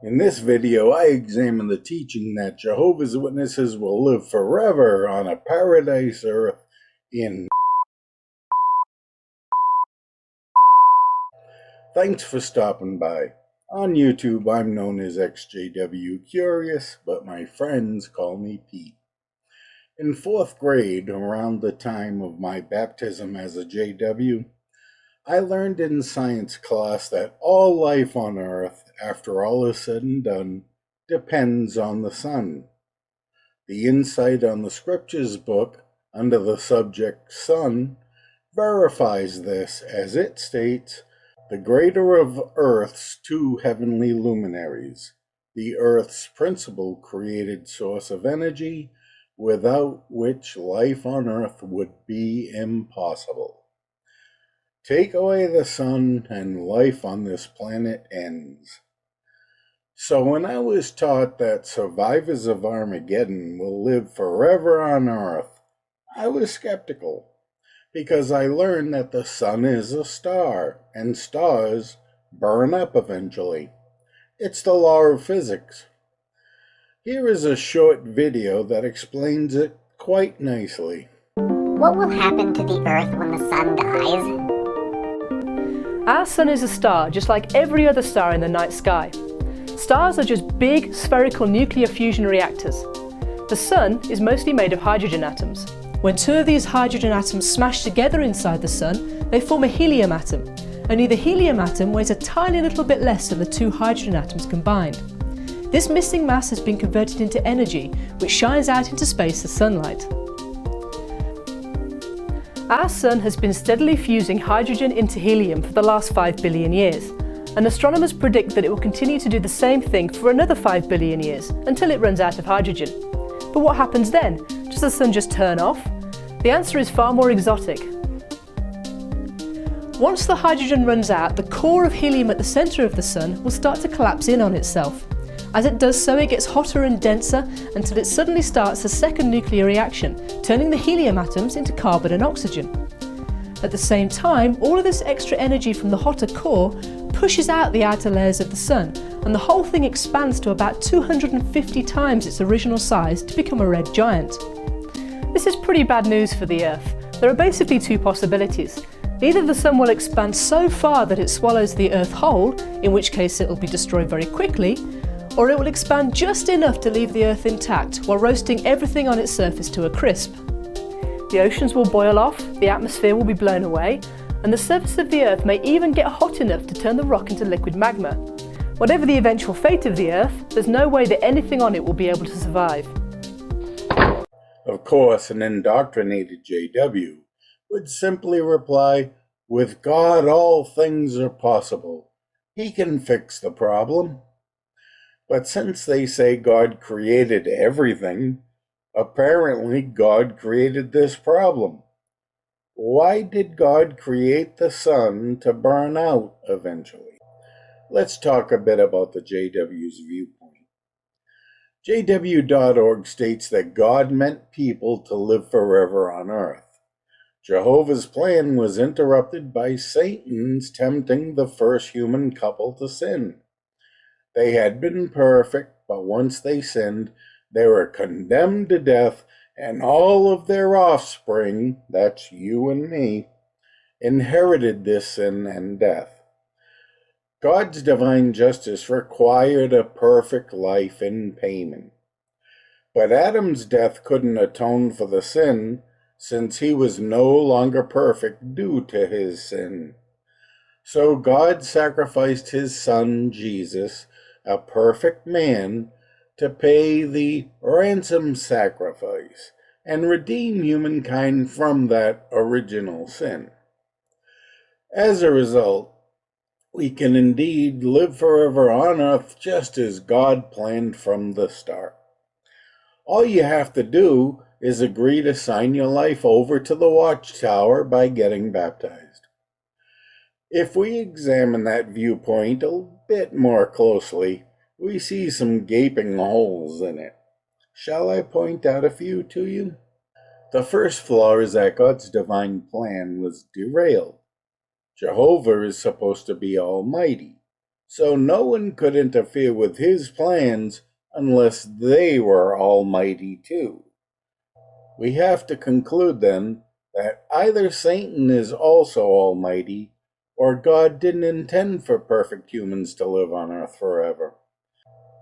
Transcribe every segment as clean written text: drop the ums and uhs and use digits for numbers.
In this video, I examine the teaching that Jehovah's Witnesses will live forever on a paradise earth in. Thanks for stopping by. On YouTube, I'm known as XJW Curious, but my friends call me Pete. In 4th grade, around the time of my baptism as a JW, I learned in science class that all life on Earth, after all is said and done, depends on the sun. The Insight on the Scriptures book, under the subject Sun, verifies this, as it states, the greater of Earth's two heavenly luminaries, the Earth's principal created source of energy, without which life on Earth would be impossible. Take away the sun, and life on this planet ends. So when I was taught that survivors of Armageddon will live forever on Earth, I was skeptical, because I learned that the sun is a star, and stars burn up eventually. It's the law of physics. Here is a short video that explains it quite nicely. What will happen to the Earth when the sun dies? Our sun is a star, just like every other star in the night sky. Stars are just big, spherical nuclear fusion reactors. The sun is mostly made of hydrogen atoms. When two of these hydrogen atoms smash together inside the sun, they form a helium atom. Only the helium atom weighs a tiny little bit less than the two hydrogen atoms combined. This missing mass has been converted into energy, which shines out into space as sunlight. Our sun has been steadily fusing hydrogen into helium for the last 5 billion years, and astronomers predict that it will continue to do the same thing for another 5 billion years, until it runs out of hydrogen. But what happens then? Does the sun just turn off? The answer is far more exotic. Once the hydrogen runs out, the core of helium at the centre of the sun will start to collapse in on itself. As it does so, it gets hotter and denser until it suddenly starts a second nuclear reaction, turning the helium atoms into carbon and oxygen. At the same time, all of this extra energy from the hotter core pushes out the outer layers of the sun, and the whole thing expands to about 250 times its original size to become a red giant. This is pretty bad news for the Earth. There are basically two possibilities. Either the sun will expand so far that it swallows the Earth whole, in which case it will be destroyed very quickly, or it will expand just enough to leave the Earth intact while roasting everything on its surface to a crisp. The oceans will boil off, the atmosphere will be blown away, and the surface of the Earth may even get hot enough to turn the rock into liquid magma. Whatever the eventual fate of the Earth, there's no way that anything on it will be able to survive. Of course, an indoctrinated JW would simply reply, "With God all things are possible. He can fix the problem." But since they say God created everything, apparently God created this problem. Why did God create the sun to burn out eventually? Let's talk a bit about the JW's viewpoint. JW.org states that God meant people to live forever on Earth. Jehovah's plan was interrupted by Satan's tempting the first human couple to sin. They had been perfect, but once they sinned, they were condemned to death, and all of their offspring, that's you and me, inherited this sin and death. God's divine justice required a perfect life in payment. But Adam's death couldn't atone for the sin, since he was no longer perfect due to his sin. So God sacrificed his son, Jesus, a perfect man, to pay the ransom sacrifice and redeem humankind from that original sin. As a result, we can indeed live forever on Earth just as God planned from the start. All you have to do is agree to sign your life over to the Watchtower by getting baptized. If we examine that viewpoint a bit more closely, we see some gaping holes in it. Shall I point out a few to you? The first flaw is that God's divine plan was derailed. Jehovah is supposed to be almighty. so no one could interfere with his plans unless they were almighty too. We have to conclude then that either Satan is also almighty, or God didn't intend for perfect humans to live on earth forever.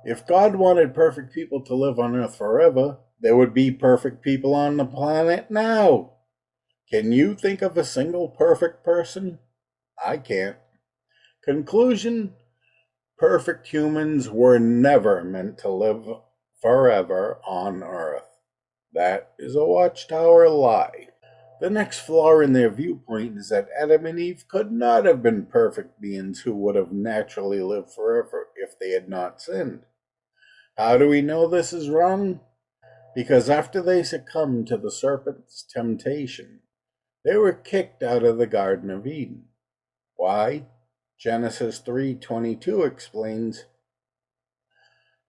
If God wanted perfect people to live on earth forever, there would be perfect people on the planet now. Can you think of a single perfect person? I can't. Conclusion: perfect humans were never meant to live forever on earth. That is a Watchtower lie. The next flaw in their viewpoint is that Adam and Eve could not have been perfect beings who would have naturally lived forever if they had not sinned. How do we know this is wrong? Because after they succumbed to the serpent's temptation, they were kicked out of the Garden of Eden. Why? Genesis 3:22 explains,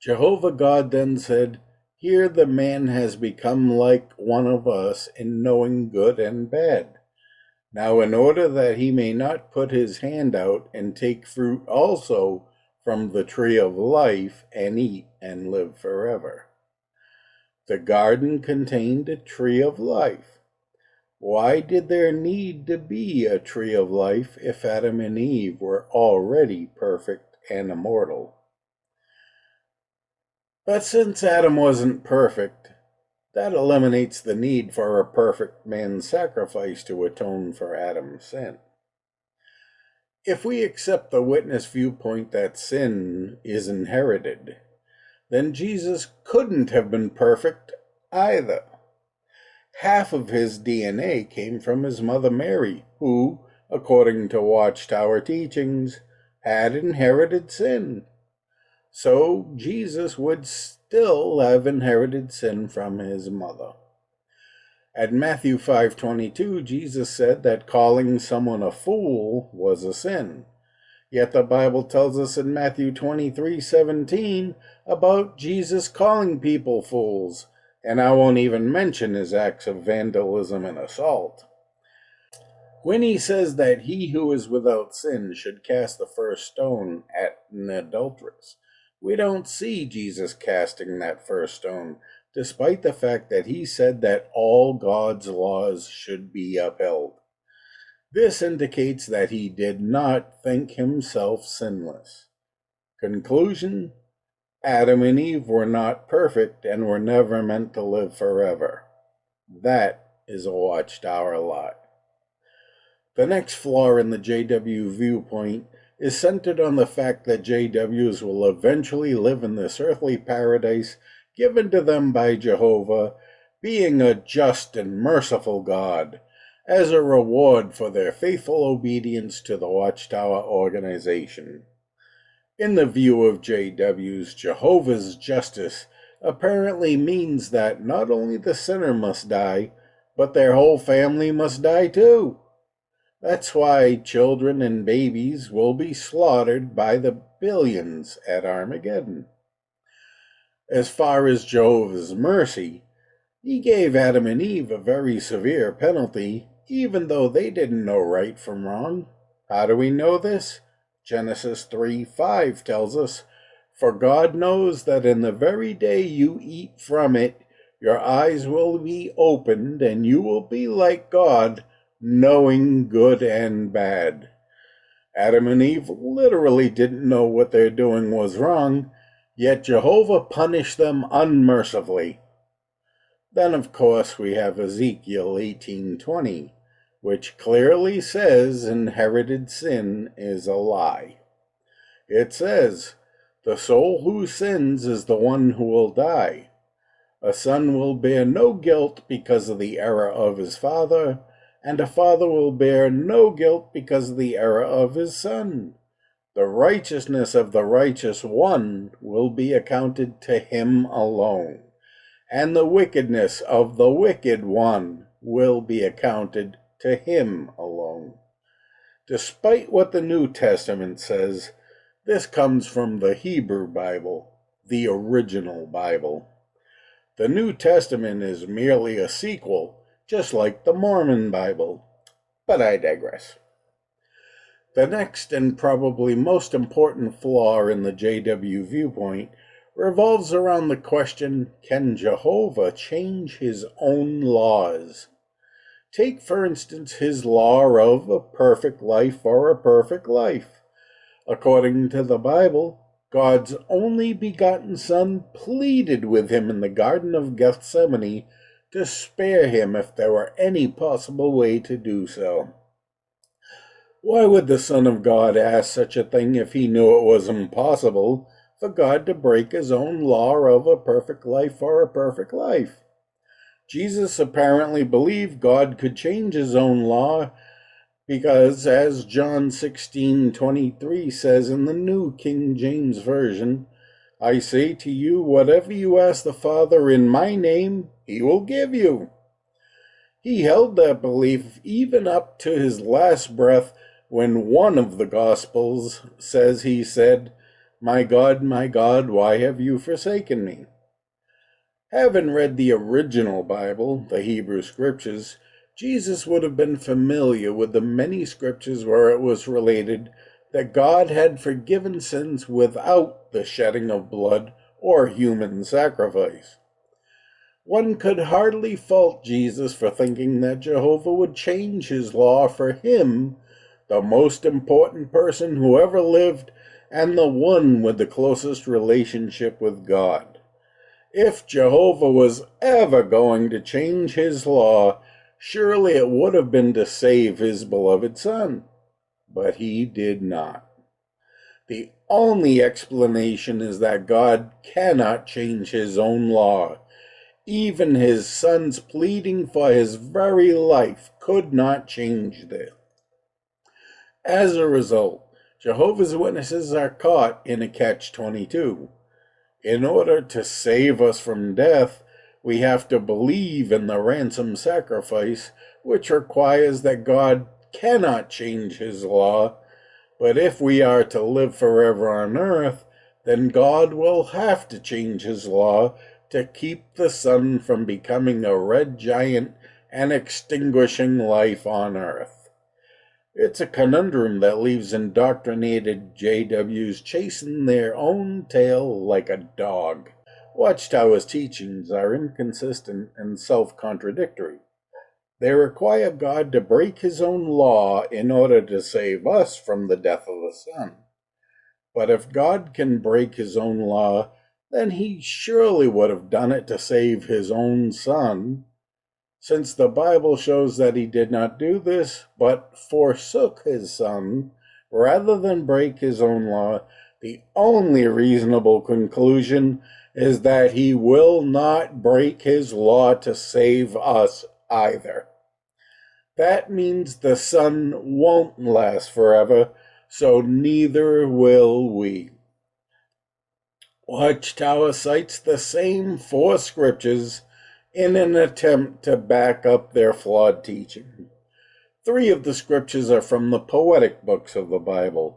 Jehovah God then said, Here the man has become like one of us in knowing good and bad. Now in order that he may not put his hand out and take fruit also from the tree of life and eat and live forever. The garden contained a tree of life. Why did there need to be a tree of life if Adam and Eve were already perfect and immortal? But since Adam wasn't perfect, that eliminates the need for a perfect man's sacrifice to atone for Adam's sin. If we accept the witness viewpoint that sin is inherited, then Jesus couldn't have been perfect either. Half of his DNA came from his mother Mary, who, according to Watchtower teachings, had inherited sin. So Jesus would still have inherited sin from his mother. At Matthew 5:22, Jesus said that calling someone a fool was a sin. Yet the Bible tells us in Matthew 23:17 about Jesus calling people fools, and I won't even mention his acts of vandalism and assault. When he says that he who is without sin should cast the first stone at an adulteress, we don't see Jesus casting that first stone, despite the fact that he said that all God's laws should be upheld. This indicates that he did not think himself sinless. Conclusion: Adam and Eve were not perfect and were never meant to live forever. That is a Watchtower lie. The next flaw in the JW viewpoint is centered on the fact that JWs will eventually live in this earthly paradise given to them by Jehovah, being a just and merciful God, as a reward for their faithful obedience to the Watchtower organization. In the view of JWs, Jehovah's justice apparently means that not only the sinner must die, but their whole family must die too. That's why children and babies will be slaughtered by the billions at Armageddon. As far as Jehovah's mercy, he gave Adam and Eve a very severe penalty, even though they didn't know right from wrong. How do we know this? Genesis 3:5 tells us, For God knows that in the very day you eat from it, your eyes will be opened, and you will be like God, knowing good and bad. Adam and Eve literally didn't know what they're doing was wrong, yet Jehovah punished them unmercifully. Then, of course, we have Ezekiel 18:20, which clearly says inherited sin is a lie. It says, The soul who sins is the one who will die. A son will bear no guilt because of the error of his father, and a father will bear no guilt because of the error of his son. The righteousness of the righteous one will be accounted to him alone, and the wickedness of the wicked one will be accounted to him alone. Despite what the New Testament says, this comes from the Hebrew Bible, the original Bible. The New Testament is merely a sequel, just like the Mormon Bible. But I digress. The next and probably most important flaw in the JW viewpoint revolves around the question, can Jehovah change his own laws? Take, for instance, his law of a perfect life for a perfect life. According to the Bible, God's only begotten Son pleaded with him in the Garden of Gethsemane to spare him if there were any possible way to do so. Why would the Son of God ask such a thing if he knew it was impossible for God to break his own law of a perfect life for a perfect life? Jesus apparently believed God could change his own law because, as John 16:23 says in the New King James Version, I say to you, whatever you ask the Father in my name, he will give you. He held that belief even up to his last breath, when one of the Gospels says he said, my God, why have you forsaken me? Having read the original Bible, the Hebrew Scriptures, Jesus would have been familiar with the many scriptures where it was related that God had forgiven sins without the shedding of blood or human sacrifice. One could hardly fault Jesus for thinking that Jehovah would change his law for him, the most important person who ever lived and the one with the closest relationship with God. If Jehovah was ever going to change his law, surely it would have been to save his beloved Son. But he did not. The only explanation is that God cannot change his own law. Even his Son's pleading for his very life could not change this. As a result, Jehovah's Witnesses are caught in a catch-22. In order to save us from death, we have to believe in the ransom sacrifice, which requires that God cannot change his law. But if we are to live forever on earth, then God will have to change his law to keep the sun from becoming a red giant and extinguishing life on earth. It's a conundrum that leaves indoctrinated JWs chasing their own tail like a dog. Watchtower's teachings are inconsistent and self-contradictory. They require God to break his own law in order to save us from the death of the sun. But if God can break his own law, then he surely would have done it to save his own Son. Since the Bible shows that he did not do this, but forsook his Son, rather than break his own law, the only reasonable conclusion is that he will not break his law to save us either. That means the sun won't last forever, so neither will we. Watchtower cites the same 4 scriptures in an attempt to back up their flawed teaching. 3 of the scriptures are from the poetic books of the Bible,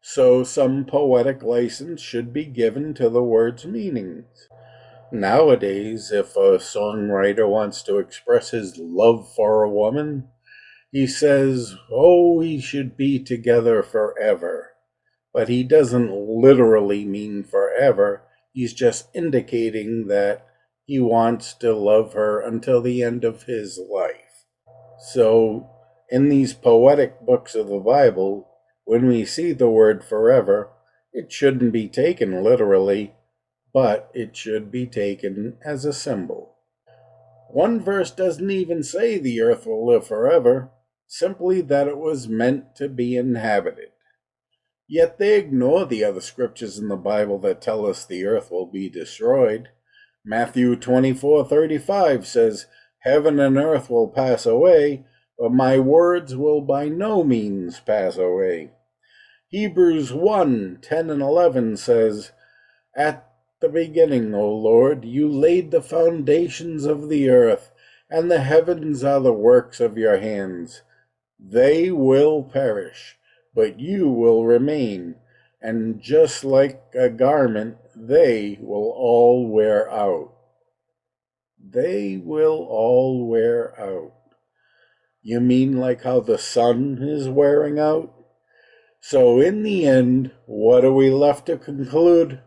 so some poetic license should be given to the words' meanings. Nowadays, if a songwriter wants to express his love for a woman, he says, oh, we should be together forever. But he doesn't literally mean forever. He's just indicating that he wants to love her until the end of his life. So, in these poetic books of the Bible, when we see the word forever, it shouldn't be taken literally, but it should be taken as a symbol. One verse doesn't even say the earth will live forever, simply that it was meant to be inhabited. Yet they ignore the other scriptures in the Bible that tell us the earth will be destroyed. Matthew 24:35 says, heaven and earth will pass away, but my words will by no means pass away. Hebrews 1:10 and 11 says, at the beginning, O Lord, you laid the foundations of the earth, and the heavens are the works of your hands. They will perish, but you will remain, and just like a garment, they will all wear out. They will all wear out. You mean like how the sun is wearing out? So in the end, what are we left to conclude?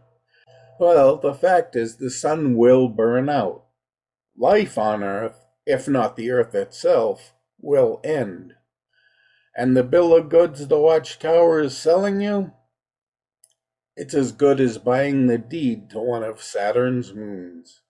Well, the fact is the sun will burn out. Life on Earth, if not the Earth itself, will end. And the bill of goods the Watchtower is selling you? It's as good as buying the deed to one of Saturn's moons.